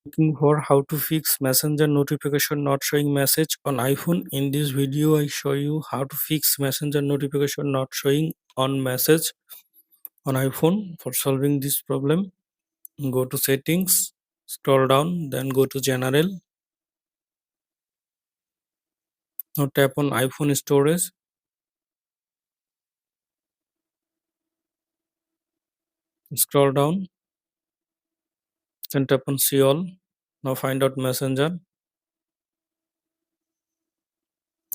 Looking for how to fix messenger notification not showing message on iPhone. In this video I show you how to fix messenger notification not showing on message on iPhone. For solving this problem, go to settings, scroll down, then go to general. Now tap on iPhone storage, scroll down, then tap on see all. Now find out messenger.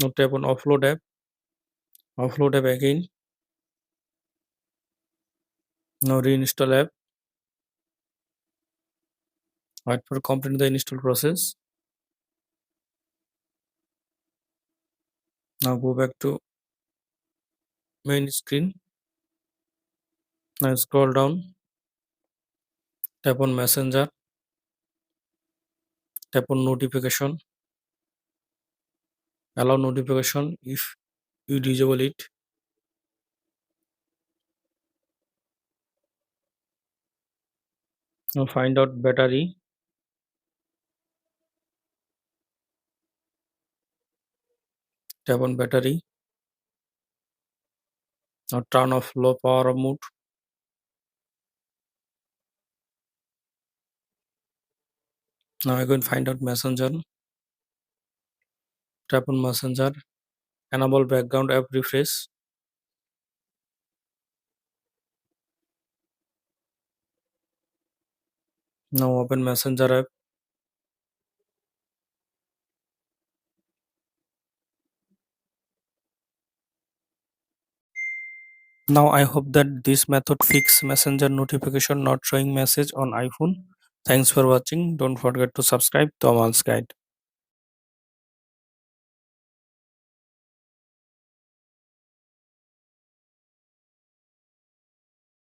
Now tap on offload app again. Now reinstall app. Wait for complete the install process. Now go back to main screen. Now scroll down, tap on messenger, tap on notification, allow notification if you disable it. Now find out battery, tap on battery. Now turn off low power mode. Now again find out messenger, tap on messenger, enable background app refresh. Now open messenger app. Now I hope that this method fix messenger notification not showing message on iPhone. Thanks for watching. Don't forget to subscribe to Amal's Guide.